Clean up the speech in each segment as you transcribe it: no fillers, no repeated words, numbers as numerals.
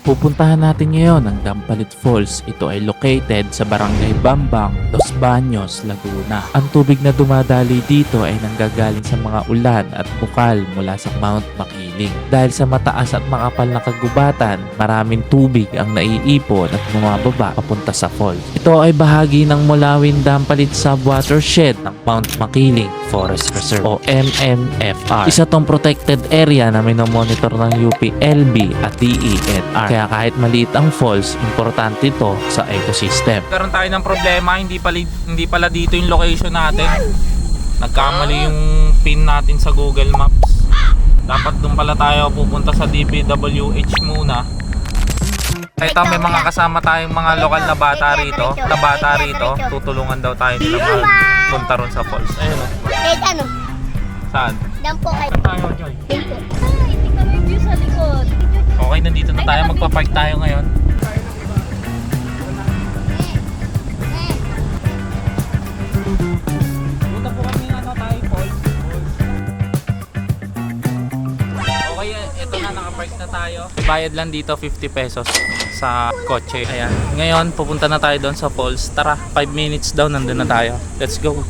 Pupuntahan natin ngayon ang Dampalit Falls. Ito ay located sa Barangay Bambang, Los Baños, Laguna. Ang tubig na dumadali dito ay nanggagaling sa mga ulan at bukal mula sa Mount Makiling. Dahil sa mataas at makapal na kagubatan, maraming tubig ang naiipon at bumababa papunta sa falls. Ito ay bahagi ng Mulawin Dampalit Subwatershed ng Mount Makiling Forest Reserve o MMFR. Isa tong protected area na minomonitor ng UPLB at DENR. Kaya kahit maliit ang falls, importante ito sa ecosystem. Karoon tayo ng problema, hindi pala dito yung location natin. Nagkamali yung pin natin sa Google Maps. Dapat doon pala tayo pupunta sa DPWH muna. Ito, may mga kasama tayong mga lokal na bata rito. Tutulungan daw tayo nila punta ron sa falls. Ayun o. Kahit ano? Saan? Dampo kayo. Saan tayo, Joy? Dampo. Ay, hindi kami view sa likod. Okay, nandito na tayo. Magpa-park tayo ngayon. Punta po kami tayo, falls. Okay, ito na, naka-park na tayo. Bayad lang dito 50 pesos sa kotse. Ayan. Ngayon, pupunta na tayo doon sa falls. Tara, 5 minutes daw, nandun na tayo. Let's go.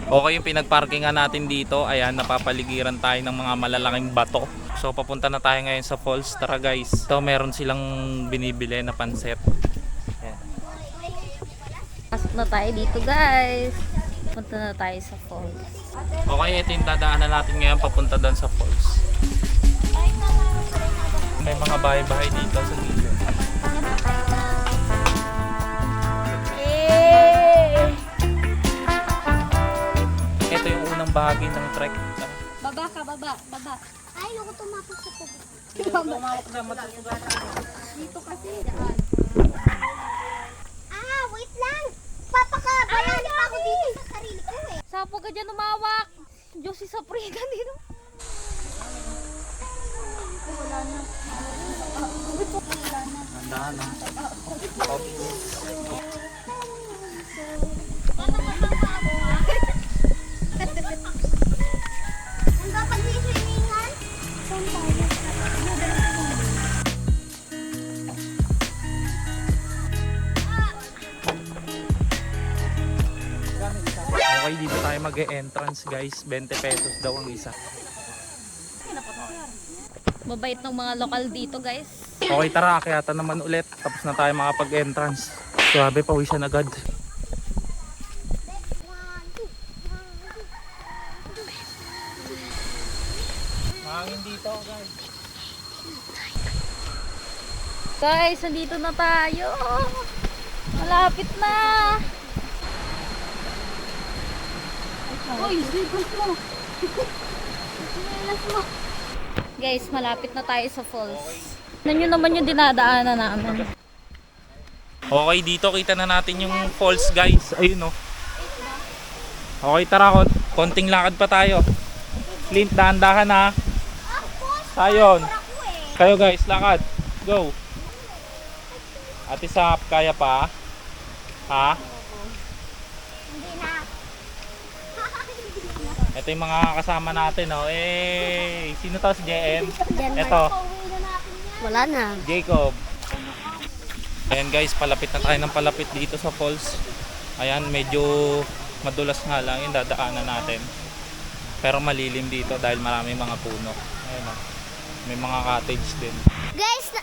Okay, yung pinagparkingan natin dito, ayan, napapaligiran tayo ng mga malalaking bato. So, papunta na tayo ngayon sa falls. Tara guys. Ito, meron silang binibili na pansit. Ayan. Pasok na tayo dito, guys. Punta na tayo sa falls. Okay, ito yung dadaanan natin ngayon papunta doon sa falls. May mga bahay-bahay dito sa gilid. Ito yung unang bahagi ng trek. Baba ka, baba. Ay, naku, tumapos sa tubig. Dito kasi. Ah, wait lang. Papakabayani pa ako dito sa sarili ko eh. Sapo ka dyan umawak. Diyos si Saprina dito. Wala na. Ang kapag may swimmingan? Saan tayo? Okay, dito tayo mag-e-entrance guys. 20 pesos daw ang isa. Mabait ng mga lokal dito, guys. Okay, tara, akyatan naman ulit. Tapos na tayo makapag-entrance. Grabe, pawisan agad. Mahangin dito guys. Guys, nandito na tayo. Malapit na. Uy, slippers mo. Slippers mo. Guys, malapit na tayo sa falls. Ano nyo naman yung dinadaanan namin? Okay, dito kita na natin yung falls guys. Ayun o. Okay, tara, konting lakad pa tayo. Flint, dahan-dahan ha. Sayon. Kayo guys, lakad. Go. Ate Sap, kaya pa? Ha? Hindi na. Ito yung mga kasama natin, oh. Sino to? Si JM? Ito, Wala na. Jacob. Ayan guys, palapit na tayo ng palapit dito sa falls. Ayan, medyo madulas nga lang yung dadaanan natin. Pero malilim dito dahil maraming mga puno. Ayan, oh. May mga cottage din. Guys,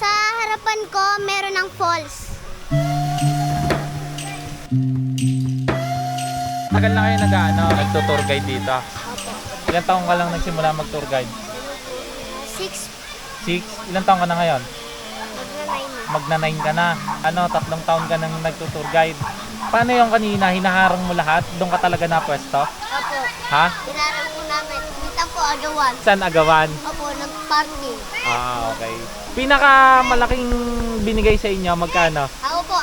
sa harapan ko, meron ng falls. Tagal na kayo nagto-tour guide dito? Ilang taong ka lang nagsimula mag-tour guide? 6. 6? Ilang taong ka na ngayon? Magna-9 Magna-9 na. ka na. 3 taon ka nang nagto-tour guide. Paano yung kanina? Hinaharang mo lahat? Doon ka talaga na pwesto? Opo. Ha? Tinarang po namin. Dito po, agawan. Saan agawan? Opo, nag-parking. Ah, okay. Pinakamalaking binigay sa inyo, magkano? Ako po,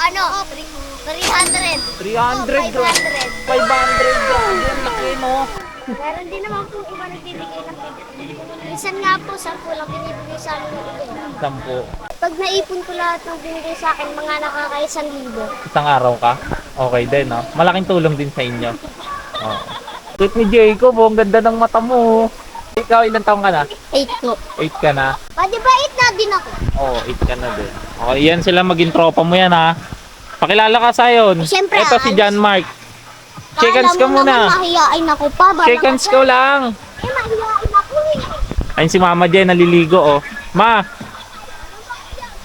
300. 300 bro. 500. 500 bro. Ang laki no. Meron din naman po iba nagbibigay ng 50. Minsan nga po, 10 lang binibigay sa amin ng bigay. 10. Pag naipon ko lahat ng binigay sa akin, mga nakaka-1,000. Isang araw ka? Okay din, no? Malaking tulong din sa inyo. Oh. Tweet ni Jacob, ang ganda ng mata mo. Ikaw, ilang taong ka na? 8 po. 8 ka na. Pwede ba 8 na na din ako. Oo, 8 ka na din. Okay, yan sila maging tropa mo yan ha. Pakilala ka Sayon. Siyempre, Ito si John Mark. Shake hands ka Kala mo naman muna. mahihain ako pa. Shake hands ka lang. Eh, mahihain ako eh. Ayun si Mama Jen, naliligo oh. Ma,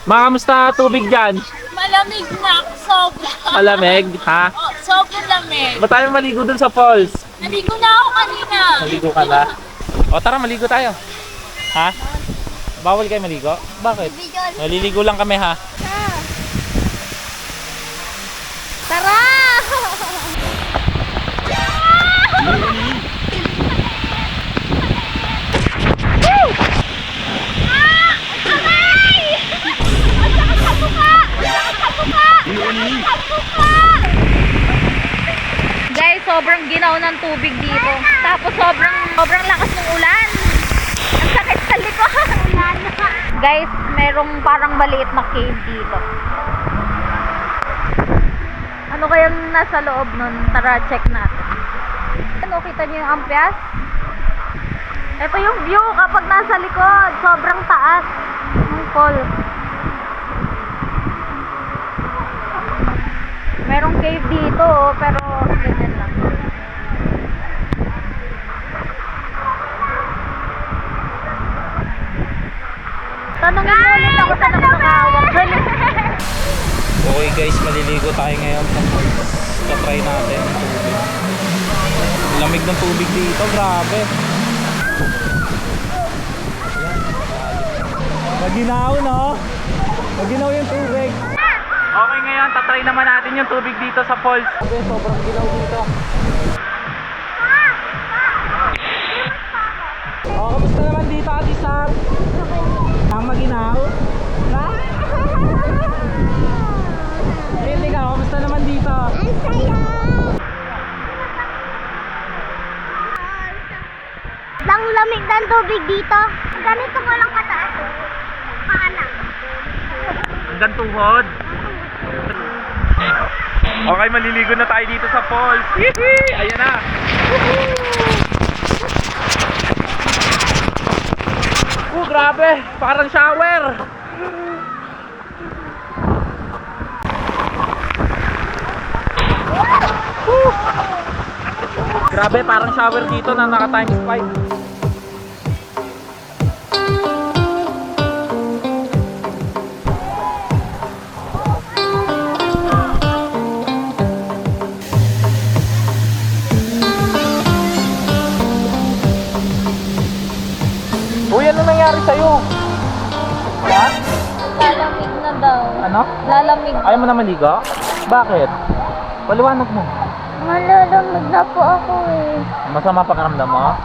kamusta tubig dyan? Malamig na. Sobra. Malamig, ha? Oh, sobrang lamig. Ba't tayo maligo dun sa falls? Naligo na ako kanina. Maligo ka na? O tara, maligo tayo. Ha? Bawal kayo maligo? Bakit? Naliligo lang kami ha. Tara! Guys, sobrang ginaw ng tubig dito. Tapos sobrang lakas ng ulan. Ang sakit sa likod. Guys, merong parang maliit na cave dito. Ano kayang nasa loob nun? Tara, check natin. Ano, kita niyo yung ampias? Ito yung view kapag nasa likod. Sobrang taas ng falls. Merong cave dito, oh, pero ganyan lang. Tanongin mo ulit ako sa nakakawak. Okay guys, maliligo tayo ngayon sa falls. Try natin ang tubig. Lamig ng tubig dito, grabe. Maginaw no? Maginaw yung tubig. Okay ngayon, tatry naman natin yung tubig dito sa falls. Okay, sobrang ginaw dito. Oh, kamusta naman dito, Ate Sam? Ang maginaw? Eh, ikaw, kamusta naman dito? Ang saya! Lang lamig ng tubig dito. Ganito ko lang kataas. Paanak. Hanggang tuhod. Okay, maliligo na tayo dito sa falls. Hihi! Ayan na. Grabe, parang shower. Grabe, parang shower dito na naka-times 5. Uy, ano nangyari sa'yo? Ha? Lalamig na daw. Ano? Lalamig. Ayaw mo na maligo? Bakit? Paliwanag mo. Malalamig na po ako eh. Masama pakiramdam mo?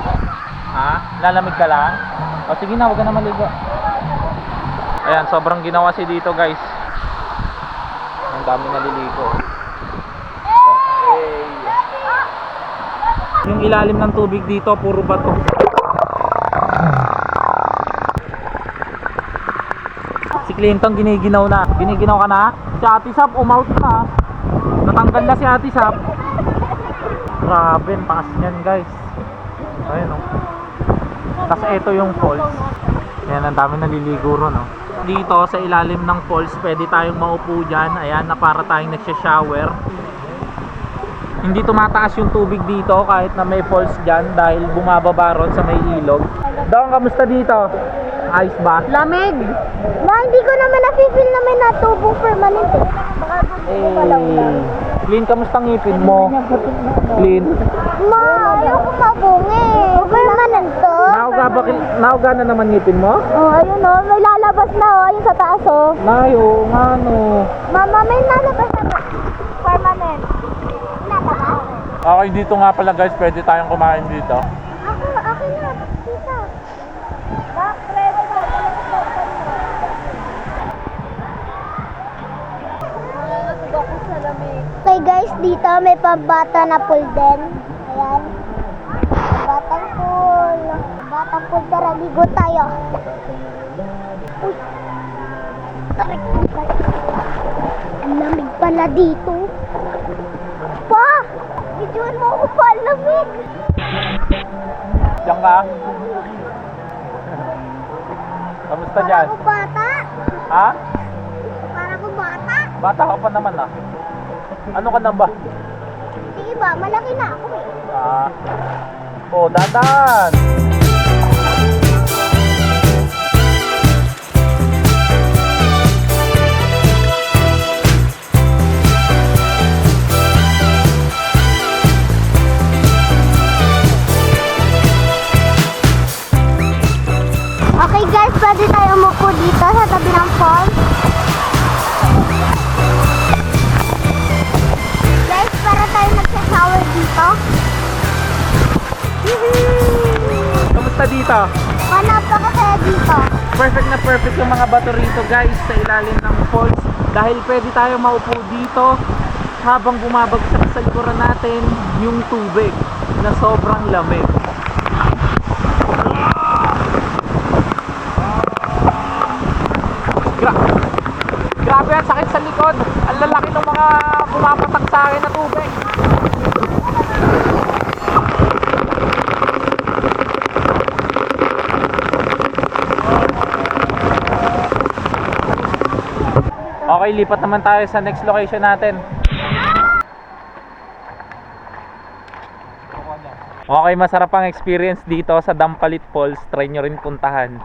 Ha? Lalamig ka lang? O sige na, huwag ka na maligo. Ayan, sobrang ginawa si dito guys. Ang dami naliligo. Hey. Yung ilalim ng tubig dito, puro bato. Si Clinton giniginaw na. Giniginaw ka na? Si Ate Sap, umout na. Natanggal na si Ate Sap. Grabe, ang taas niyan guys. Ayun o. Tapos ito yung falls. Ayan, ang dami naliligo ron o. Dito sa ilalim ng falls, pwede tayong maupo dyan. Ayan, na para tayong nagsha-shower. Hindi tumataas yung tubig dito kahit na may falls dyan dahil bumababa ron sa may ilog. Dong, kamusta dito? Ayos ba? Lamig. Ma, hindi ko naman na-feel na may natubong permanent eh. Baka gusto ko lang. Lin, kamusta ang ngipin mo? Lin? Ma, ayoko mabungi. Permanent to. Nauga na naman ngipin mo? Oh, ayun oh, may lalabas na oh, ayun sa taas oh. Nayo, nga no. Mama, may lalabas na permanent. Lalabas? Okay, dito nga pala guys, pwede tayong kumain dito. Ako na, tita. Okay guys, dito may pambata na pool din. Ayan. Batang pool. Batang pool, tara, ligo tayo. Uy. Tarik. Ang lamig pala dito. Pa! Videoan mo ako pa, ang lamig. Diyan ka? Kamusta Para dyan? ko bata. Ha? Para ko bata. Bata ka pa naman ah. Ano ka na ba? Di ba? Malaki na ako eh. Ah. Oh, dandan! Okay guys, pwede tayo umupo dito sa tabi ng falls. Guys, para tayo magsa-shower dito. Kamusta dito? Napakasaya dito. Perfect na perfect yung mga bato rito guys sa ilalim ng falls dahil pwede tayo maupo dito habang bumabagsak sa likuran natin yung tubig na sobrang lamig. Grabe ang sakit sa likod. Ang lalaki ng mga pumapatak sa akin na tubig. Okay, lipat naman tayo sa next location natin. Okay, masarap ang experience dito sa Dampalit Falls. Try nyo rin puntahan.